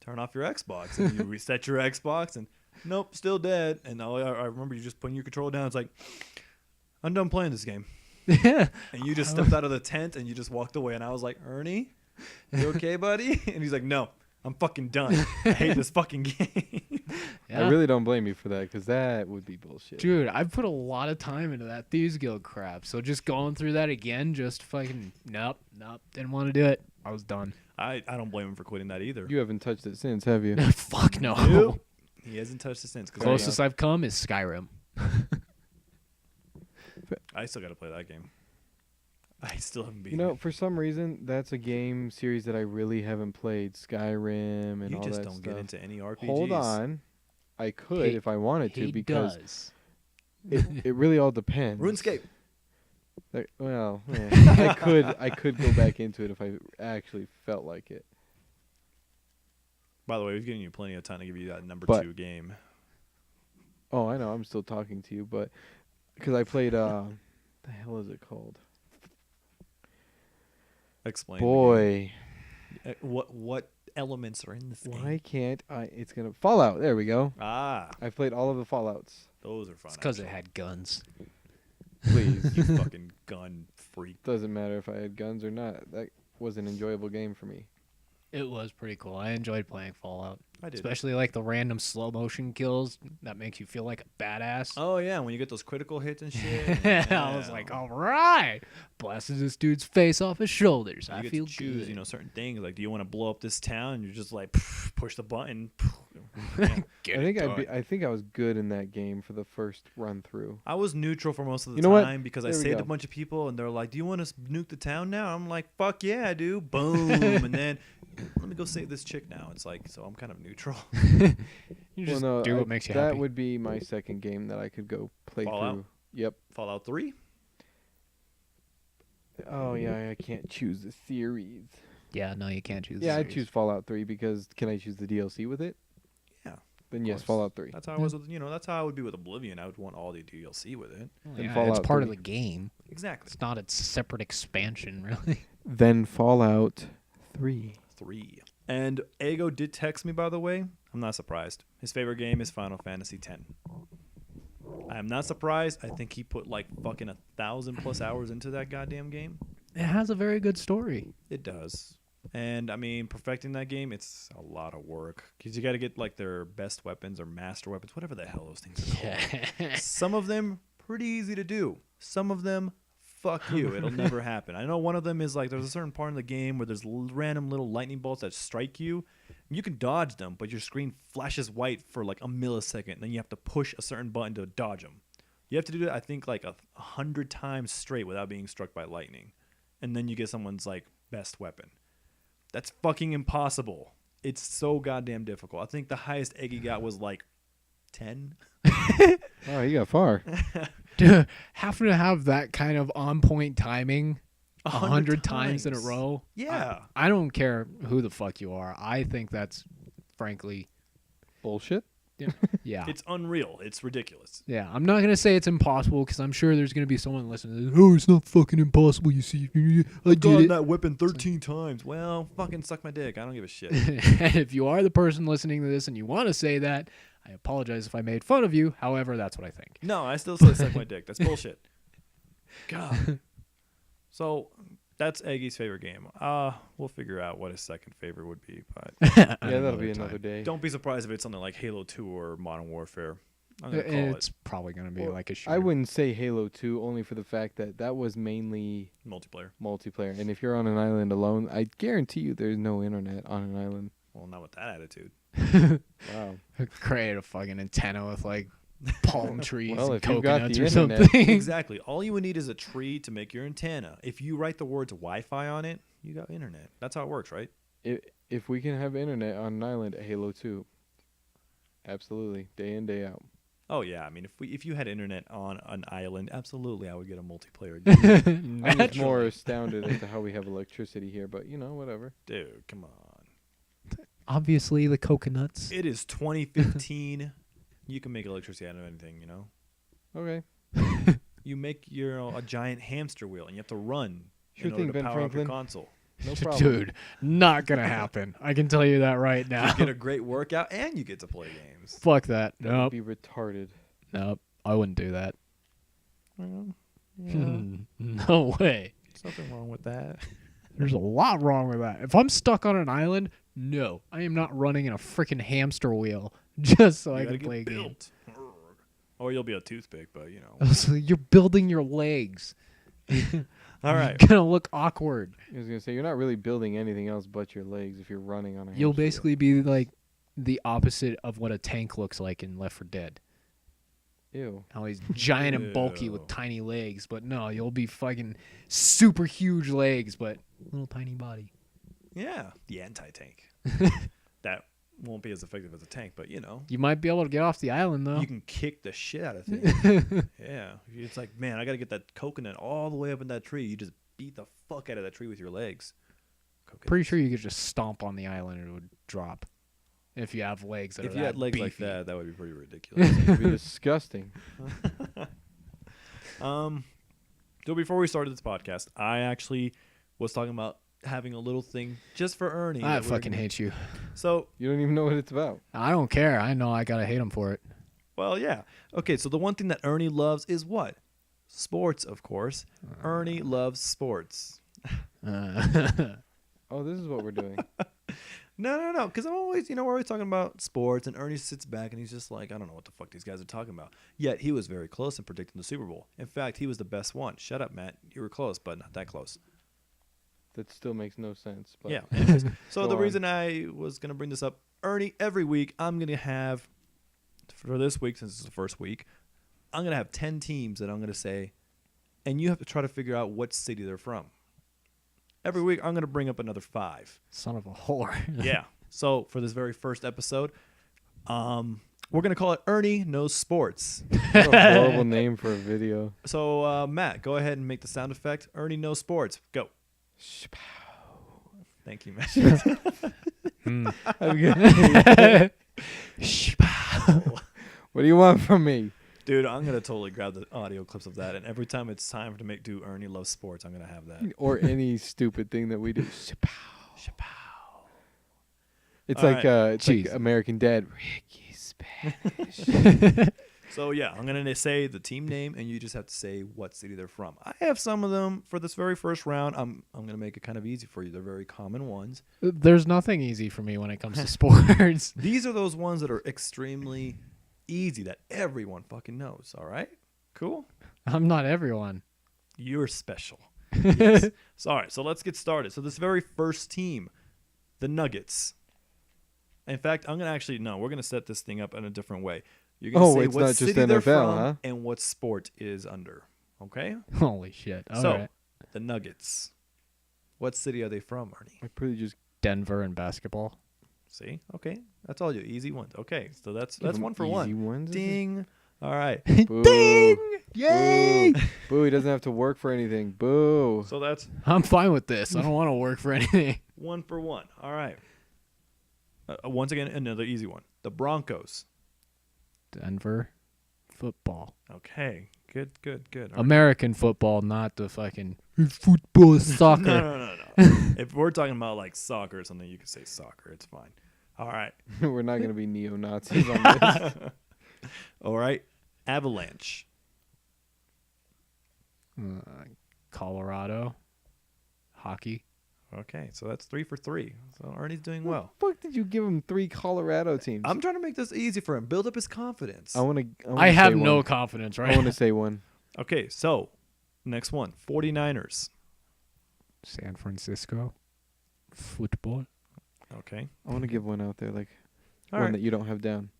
Turn off your Xbox. And you reset your Xbox, and nope, still dead. And I remember you just putting your controller down. It's like, I'm done playing this game. Yeah. And you just stepped out of the tent and you just walked away. And I was like, Ernie, you okay, buddy? And he's like, no, I'm fucking done. I hate this fucking game. Yeah. I really don't blame you for that, because that would be bullshit. Dude, I put a lot of time into that Thieves Guild crap. So just going through that again, just fucking, nope, didn't want to do it. I was done. I don't blame him for quitting that either. You haven't touched it since, have you? Fuck no. Nope. He hasn't touched it since. Closest I've come is Skyrim. I still got to play that game. I still haven't beaten You know, it. for some reason, that's a game series that I really haven't played. Skyrim and You all just that don't stuff. get into any RPGs. Hold on. I could if I wanted to, He because does. it really all depends. RuneScape. Well, yeah, I could go back into it if I actually felt like it. By the way, we've given you plenty of time to give you that number 2 game. Oh, I know. I'm still talking to you, but because I played the hell is it called? Explain. Boy, What elements are in this game? why can't I? It's gonna Fallout. There we go. Ah, I played all of the Fallouts. those are fun. It's because it actually. had guns. Please, You fucking gun freak. doesn't matter if I had guns or not. That was an enjoyable game for me. It was pretty cool. I enjoyed playing Fallout. I did. Especially like the random slow motion kills that make you feel like a badass. Oh yeah, when you get those critical hits and shit. I was like, all right, blasted this dude's face off his shoulders. You I get feel to choose, good. you know, certain things. Like, do you want to blow up this town? And you're just like, push the button. Yeah. I think I was good in that game for the first run through. I was neutral for most of the You know what? time because I There we saved go. a bunch of people, and they're like, "Do you want to nuke the town now?" I'm like, "Fuck yeah, I do!" Boom, and then let me go save this chick now. It's like, so I'm kind of neutral. You just Well, no, do what makes you that happy. would be my second game that I could go play Fallout? through. Yep. Fallout 3. Oh yeah, I can't choose the series. Yeah, no, you can't choose. Yeah, the I'd series. choose Fallout 3 because can I choose the DLC with it? Yeah. Then Of yes, course. Fallout 3. That's how I was with, that's how I would be with Oblivion. I would want all the DLC with it. Well, And yeah, it's Fallout part 3. of the game. Exactly. It's not a separate expansion, really. Then Fallout 3. 3. And Ego did text me, by the way. I'm not surprised. His favorite game is Final Fantasy X. I am not surprised. I think he put like fucking 1,000+ hours into that goddamn game. It has a very good story. It does. And I mean, perfecting that game, it's a lot of work. Because you got to get like their best weapons or master weapons, whatever the hell those things are called. Some of them pretty easy to do. Some of them fuck you. It'll never happen. I know one of them is like there's a certain part in the game where there's random little lightning bolts that strike you. You can dodge them, but your screen flashes white for like a millisecond. And then you have to push a certain button to dodge them. You have to do that, I think, like 100 times straight without being struck by lightning. And then you get someone's like best weapon. That's fucking impossible. It's so goddamn difficult. I think the highest Eggy got was like 10. Oh, you got far. Dude, having to have that kind of on point timing 100 times in a row. Yeah. I don't care who the fuck you are. I think that's frankly Bullshit. yeah. It's unreal. It's ridiculous. Yeah, I'm not going to say it's impossible because I'm sure there's going to be someone listening. Oh, it's not fucking impossible. You see, I did it. That weapon 13 times. Well, fucking suck my dick. I don't give a shit. And if you are the person listening to this and you want to say that, I apologize if I made fun of you. However, that's what I think. No, I still say suck my dick. That's bullshit. God. So that's Eggy's favorite game. We'll figure out what his second favorite would be. But Yeah, that'll be another day. don't be surprised if it's something like Halo 2 or Modern Warfare. I'm gonna call It's it probably going to be Well, like a shooter. I wouldn't say Halo 2 only for the fact that that was mainly multiplayer. multiplayer. And if you're on an island alone, I guarantee you there's no internet on an island. Well, not with that attitude. Wow. Create a fucking antenna with like palm trees Well, and if you've got coconuts the or internet- something. Exactly. All you would need is a tree to make your antenna. If you write the words Wi-Fi on it, you got internet. That's how it works, right? If we can have internet on an island at Halo 2, absolutely, day in, day out. Oh yeah. I mean, if you had internet on an island, absolutely, I would get a multiplayer. I'm just Naturally. more astounded as to how we have electricity here, but whatever. Dude, come on. Obviously, the coconuts. It is 2015. You can make electricity out of anything, Okay. You make a giant hamster wheel, and you have to run Sure in order thing, to Ben power up your Franklin. console. No problem. Dude, not going to happen. I can tell you that right now. You get a great workout, and you get to play games. Fuck that. That Nope. would be retarded. Nope. I wouldn't do that. Well, No way. there's nothing wrong with that. There's a lot wrong with that. If I'm stuck on an island, no. I am not running in a freaking hamster wheel just so You I gotta can play a get game. built. Or you'll be a toothpick, but So you're building your legs. All right. You're going to look awkward. I was gonna say you're not really building anything else but your legs if you're running on a. You'll hamster wheel. basically be like the opposite of what a tank looks like in Left 4 Dead. Ew. How he's giant and bulky Ew. with tiny legs, but no, you'll be fucking super huge legs, but little tiny body. Yeah, the anti-tank. That won't be as effective as a tank, but You might be able to get off the island though. you can kick the shit out of things. Yeah, it's like, man, I got to get that coconut all the way up in that tree. You just beat the fuck out of that tree with your legs. Pretty sure you could just stomp on the island and it would drop. If you have legs that If are you that had legs like beefy. that, that would be pretty ridiculous. It'd be disgusting. So before we started this podcast, I actually was talking about having a little thing just for Ernie. I that we were fucking gonna- hate you. So, You don't even know what it's about. I don't care. I know I gotta hate him for it. well, yeah. Okay, so the one thing that Ernie loves is what? Sports, of course. Ernie loves sports. Oh, this is what we're doing. No, because I'm always, we're always talking about sports, and Ernie sits back and he's just like, I don't know what the fuck these guys are talking about. Yet he was very close in predicting the Super Bowl. In fact, he was the best one. Shut up, Matt. You were close, but not that close. That still makes no sense. But Yeah. Anyways, so Go the on. reason I was going to bring this up, Ernie, every week I'm going to have, for this week, since it's the first week, I'm going to have 10 teams that I'm going to say, and you have to try to figure out what city they're from. Every week I'm going to bring up another 5. Son of a whore. Yeah. So for this very first episode, we're going to call it Ernie Knows Sports. what a horrible name for a video. So, Matt, go ahead and make the sound effect. Ernie Knows Sports. Go. Thank you, Matt. I'm good. What do you want from me? Dude, I'm going to totally grab the audio clips of that. And every time it's time to do Ernie Loves Sports, I'm going to have that. Or any stupid thing that we do. Chapow. It's All like right. it's like Jeez. American Dad. Ricky Spanish. So, yeah, I'm going to say the team name, and you just have to say what city they're from. I have some of them for this very first round. I'm going to make it kind of easy for you. They're very common ones. There's nothing easy for me when it comes to sports. These are those ones that are extremely easy that everyone fucking knows, all right? Cool? I'm not everyone. You're special. Yes. So, all right, so let's get started. So this very first team, the Nuggets. In fact, we're going to set this thing up in a different way. You're going to say it's what not just city they're NFL, from huh? and what sport is under. Okay? Holy shit. All so, right. the Nuggets. What city are they from, Ernie? I pretty just Denver and basketball. See? Okay. That's all you. Easy ones. Okay. So that's them one for easy one. ones, is it? Ding. All right. boo. Ding! Yay! Boo. Boo. He doesn't have to work for anything. Boo. So that's I'm fine with this. I don't want to work for anything. 1 for 1. All right. Once again, another easy one. The Broncos. Denver football. Okay. Good. All right. American football, not the fucking football soccer. No. If we're talking about like soccer or something, you can say soccer. It's fine. All right. We're not going to be neo-Nazis on this. All right. Avalanche. Colorado hockey. Okay. So that's 3 for 3. So Ernie's doing well. Fuck did you give him 3 Colorado teams? I'm trying to make this easy for him. Build up his confidence. I have no confidence, I right? want to say one. Okay. So next one. 49ers. San Francisco football. Okay. I want to give one out there, like All one right. that you don't have down.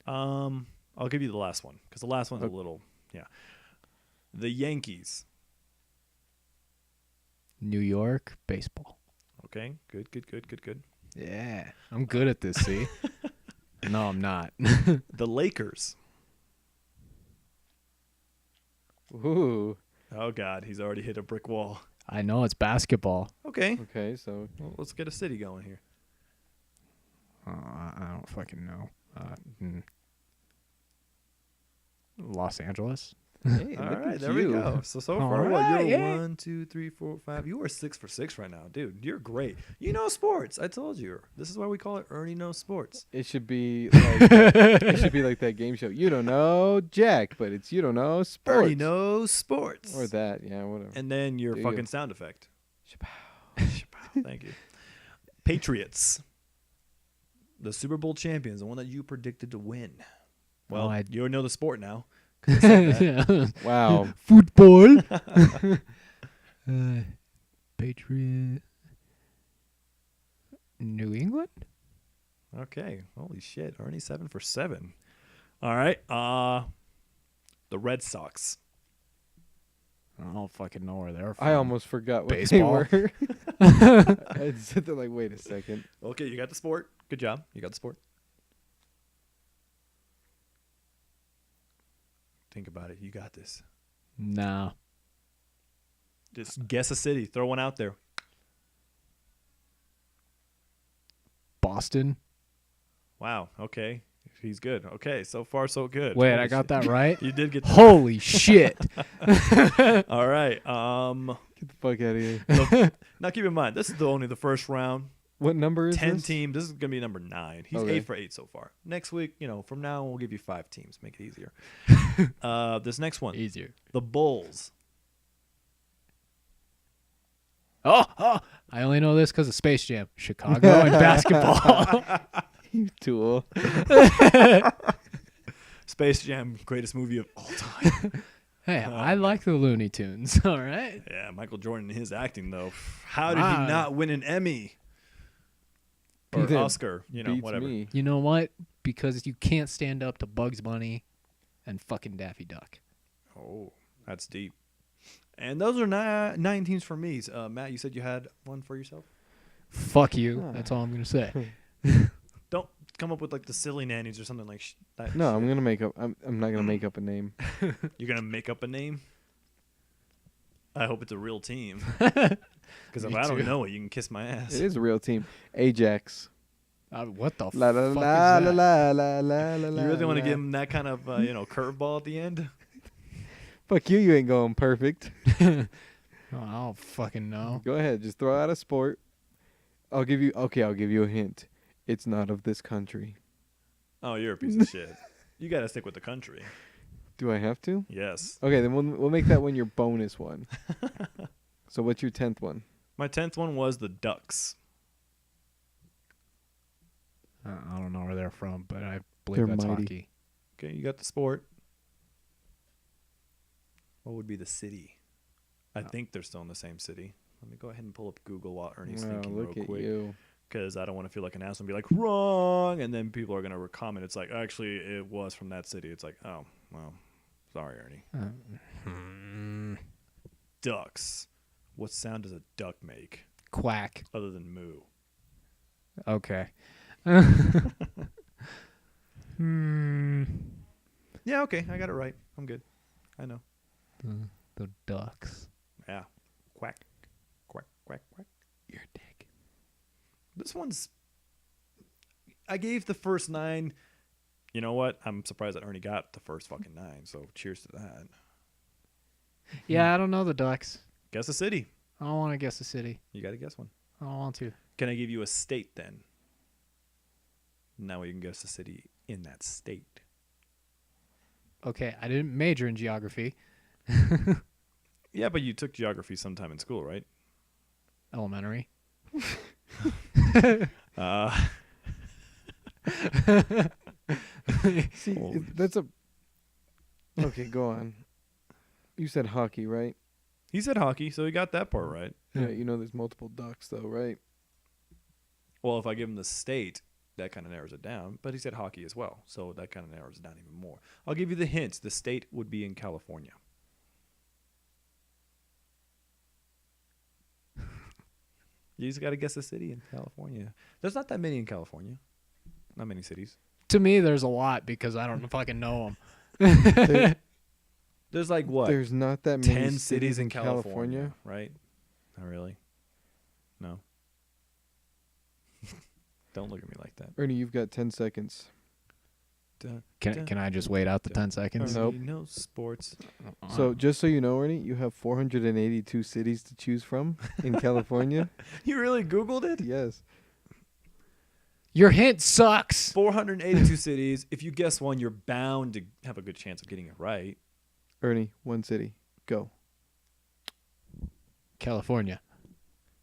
I'll give you the last one because the last one's a little, The Yankees. New York baseball. Okay, good. Yeah, I'm good at this. See? No, I'm not. The Lakers. Ooh. Oh God, he's already hit a brick wall. I know it's basketball. Okay, Okay, so well, let's get a city going here. I don't fucking know. Los Angeles. hey, All look right, at there you. we go. So All far, right, you're yeah. 1, 2, 3, 4, 5. You are 6 for 6 right now, dude. You're great. You know sports. I told you. This is why we call it Ernie Knows Sports. It should be like it should be like that game show. You don't know Jack, but it's you don't know sports. Ernie Knows Sports. Or that, yeah, whatever. And then your Do fucking you? sound effect. Shapow. Thank you. Patriots. The Super Bowl champions, the one that you predicted to win. Well, you already know the sport now. 'Cause I said that. Yeah. Wow. Football. Patriot. New England. Okay. Holy shit. Ernie 7 for 7. All right. The Red Sox. I don't fucking know where they're from. I almost forgot what Baseball. they were. I had to sit there like, wait a second. Okay, you got the sport. Good job. You got the sport. Think about it. You got this. Nah. Just guess a city. Throw one out there. Boston. Wow. Okay. He's good. Okay. So far, so good. Wait, Holy I got shit. that right? You did get that. Holy shit. All right. Get the fuck out of here. Now keep in mind, this is only the first round. What number is 10 this? team. This is going to be number 9. He's Okay. 8 for 8 so far. Next week, from now on, we'll give you 5 teams. Make it easier. This next one. Easier. The Bulls. Oh, I only know this because of Space Jam. Chicago and basketball. You tool. Space Jam, greatest movie of all time. Hey, I like the Looney Tunes. All right. Yeah, Michael Jordan and his acting, though. How did Wow. he not win an Emmy? Or That Oscar, Beats whatever. me. You know what? Because you can't stand up to Bugs Bunny and fucking Daffy Duck. Oh, that's deep. And those are 9 teams for me. Matt, you said you had one for yourself? Fuck you. That's all I'm going to say. Don't come up with like the silly nannies or something like that. No, I'm gonna make up. I'm not gonna make up a name. You're going to make up a name? I hope it's a real team. Because if Me I don't too. know it, you can kiss my ass. It is a real team. Ajax. What the La la fuck la is la that? la la la la. You really want to la. give him that kind of curveball at the end? Fuck you! You ain't going perfect. Oh, I don't fucking know. Go ahead, just throw out a sport. I'll give you a hint. It's not of this country. Oh, you're a piece of shit. You got to stick with the country. Do I have to? Yes. Okay, then we'll make that one your bonus one. So what's your 10th one? My 10th one was the Ducks. I don't know where they're from, but I They're believe that's mighty. hockey. Okay, you got the sport. What would be the city? I think they're still in the same city. Let me go ahead and pull up Google while Ernie's Wow, thinking look real at quick. you. Because I don't want to feel like an asshole and be like, wrong. And then people are going to comment. It's like, actually, it was from that city. It's like, oh, well, sorry, Ernie. Ducks. What sound does a duck make Quack. other than moo? Okay. Yeah, okay. I got it right. I'm good. I know. The ducks. Yeah. Quack. Quack, quack, quack. Your dick. This one's... I gave the first 9. You know what? I'm surprised that Ernie got the first fucking 9. So cheers to that. Yeah, I don't know the ducks. Guess a city. I don't want to guess a city. You got to guess one. I don't want to. Can I give you a state then? Now you can guess a city in that state. Okay, I didn't major in geography. Yeah, but you took geography sometime in school, right? Elementary. See, that's a... Okay, go on. You said hockey, right? He said hockey, so he got that part right. Yeah, you know there's multiple ducks, though, right? Well, if I give him the state, that kind of narrows it down. But he said hockey as well, so that kind of narrows it down even more. I'll give you the hint. The state would be in California. You just got to guess a city in California. There's not that many in California. Not many cities. To me, there's a lot because I don't fucking know them. There's like what? There's not that many 10 cities in California, California. right? Not really. No. Don't look at me like that. Ernie, you've got 10 seconds. Can I just wait out the 10 seconds? Nope. Ernie Knows Sports. So just so you know, Ernie, you have 482 cities to choose from in California. You really Googled it? Yes. Your hint sucks. 482 cities. If you guess one, you're bound to have a good chance of getting it right. Ernie, one city. Go. California.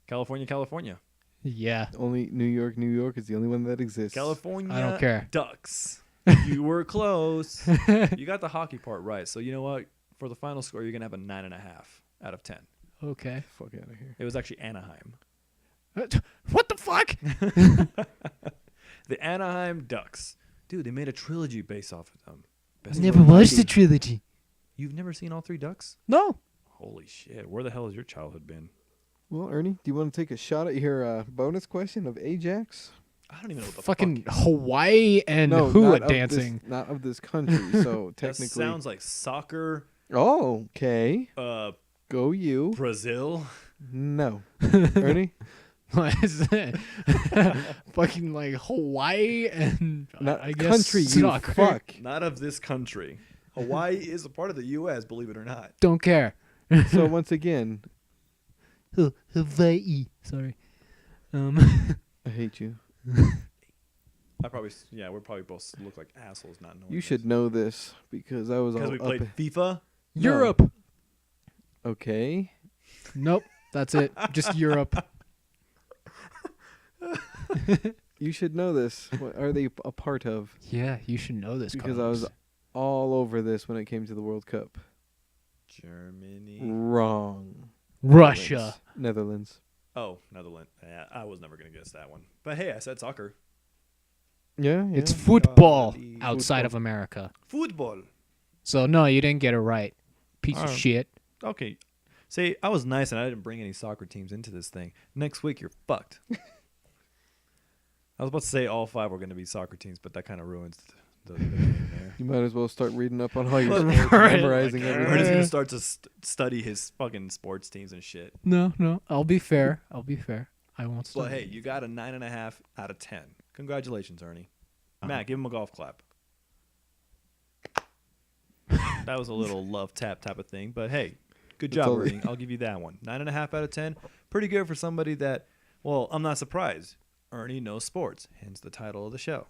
California. Yeah. Only New York is the only one that exists. California. I don't care. Ducks. You were close. You got the hockey part right. So you know what? For the final score, you're going to have a 9.5 out of 10. Okay. Fuck out of here. It was actually Anaheim. What the fuck? The Anaheim Ducks. Dude, they made a trilogy based off of them. Best Never of watched the 90. trilogy. You've never seen all 3 Ducks? No. Holy shit. Where the hell has your childhood been? Well, Ernie, do you want to take a shot at your bonus question of Ajax? I don't even know what the Fucking fuck. Hawaii and No, hula not of dancing. this, not of this country. So That technically, sounds like soccer, oh, okay. uh, Go you. Brazil. No, Ernie. What is that? Fucking like Hawaii and Not I guess country. You soccer. fuck. Not of this country. Hawaii is a part of the U.S., believe it or not. Don't care. So once again, Hawaii. Sorry. I hate you. I probably, yeah, we're probably both look like assholes not knowing. You should know this because I was all Because we up. played FIFA. No. Europe. Okay. Nope. That's it. Just Europe. You should know this. What are they a part of? Yeah, you should know this. Because I was all over this when it came to the World Cup. Germany. Wrong. Russia. Netherlands. Oh, Netherlands. Yeah, I was never going to guess that one. But hey, I said soccer. Yeah, yeah. It's football Golly. outside of America. Football. So no, you didn't get it right. Piece of Alright. shit. Okay. See, I was nice and I didn't bring any soccer teams into this thing. Next week, you're fucked. I was about to say all 5 were going to be soccer teams, but that kind of ruins the game there. You might as well start reading up on all your Look, sports, right. memorizing Ernie's everything. going to start to study his fucking sports teams and shit. No. I'll be fair. I won't stop. Well, hey, you got a 9.5 out of 10. Congratulations, Ernie. Matt, give him a golf clap. That was a little love tap type of thing, but hey, good job, totally- Ernie. I'll give you that one. 9.5 out of 10. Pretty good for somebody that, well, I'm not surprised. Ernie knows sports, hence the title of the show.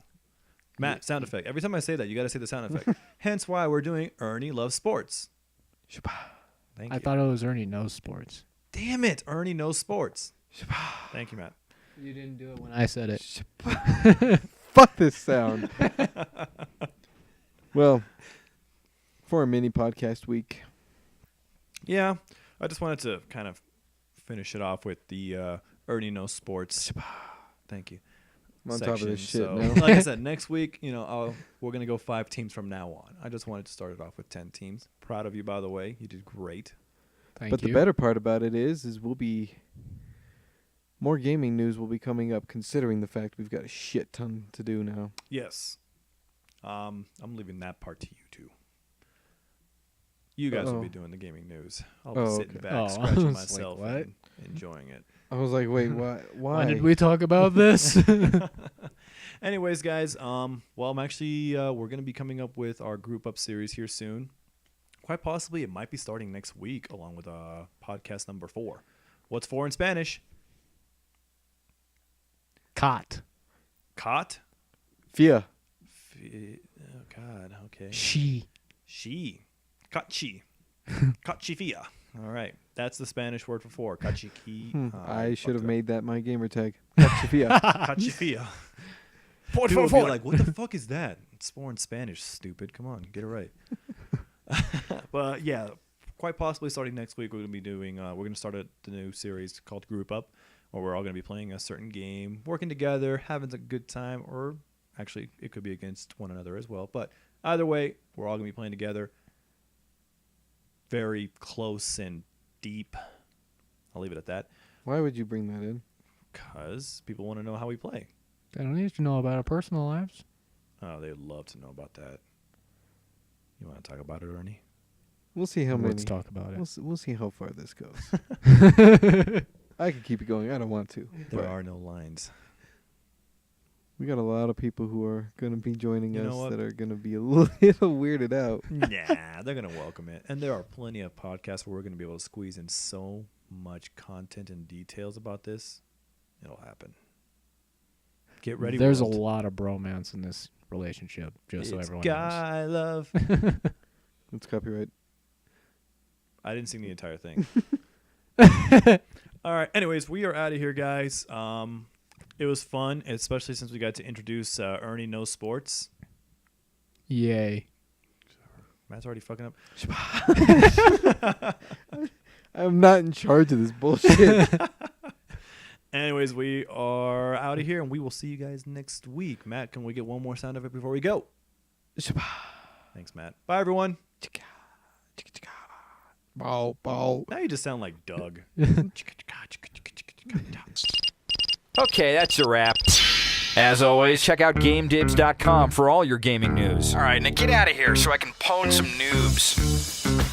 Matt, sound effect. Every time I say that, you got to say the sound effect. Hence why we're doing Ernie Loves Sports. Thank I you. thought it was Ernie Knows Sports. Damn it, Ernie Knows Sports. Thank you, Matt. You didn't do it when I said it. Fuck this sound. Well, for a mini podcast week. Yeah. I just wanted to kind of finish it off with the Ernie Knows Sports. Thank you. I'm on top of this shit So, now. like I said, next week, we're gonna go 5 teams from now on. I just wanted to start it off with 10 teams. Proud of you, by the way. You did great. Thank But you. the better part about it is we'll be more gaming news will be coming up, considering the fact we've got a shit ton to do now. Yes. I'm leaving that part to you two. You guys will be doing the gaming news. I'll be sitting okay. back, Oh, I scratching was myself, like, what? and enjoying it. I was like, wait, why? Why did we talk about this? Anyways, guys, I'm actually we're gonna be coming up with our group up series here soon. Quite possibly, it might be starting next week, along with podcast number 4. What's 4 in Spanish? Cot. Cot. Fia. Oh God. Okay. She. Cachi. Cachifia. All right. That's the Spanish word for 4. Cachiqui. I should have made that my gamer tag. Fia. Cachifia. Dude will be like, what the fuck is that? It's 4 in Spanish, stupid. Come on, get it right. But yeah, quite possibly starting next week, we're going to be doing, we're going to start the new series called Group Up, where we're all going to be playing a certain game, working together, having a good time, or actually, it could be against one another as well. But either way, we're all going to be playing together. Very close and deep. I'll leave it at that. Why would you bring that in? Because people want to know how we play. They don't need to know about our personal lives. Oh, they'd love to know about that. You want to talk about it, Ernie? We'll see how many. Let's talk about it. We'll see how far this goes. I could keep it going. I don't want to. There but are no lines. we got a lot of people who are going to be joining You know us what? that are going to be a little weirded out. Nah, they're going to welcome it. And there are plenty of podcasts where we're going to be able to squeeze in so much content and details about this. It'll happen. Get ready. There's world. a lot of bromance in this relationship, just so It's everyone knows. guy love. It's copyright. I didn't sing the entire thing. All right. Anyways, we are out of here, guys. It was fun, especially since we got to introduce Ernie Knows Sports. Yay. Matt's already fucking up. I'm not in charge of this bullshit. Anyways, we are out of here, and we will see you guys next week. Matt, can we get one more sound of it before we go? Thanks, Matt. Bye, everyone. Bow, bow. Now you just sound like Doug. Okay, that's a wrap. As always, check out GameDibs.com for all your gaming news. All right, now get out of here so I can pwn some noobs.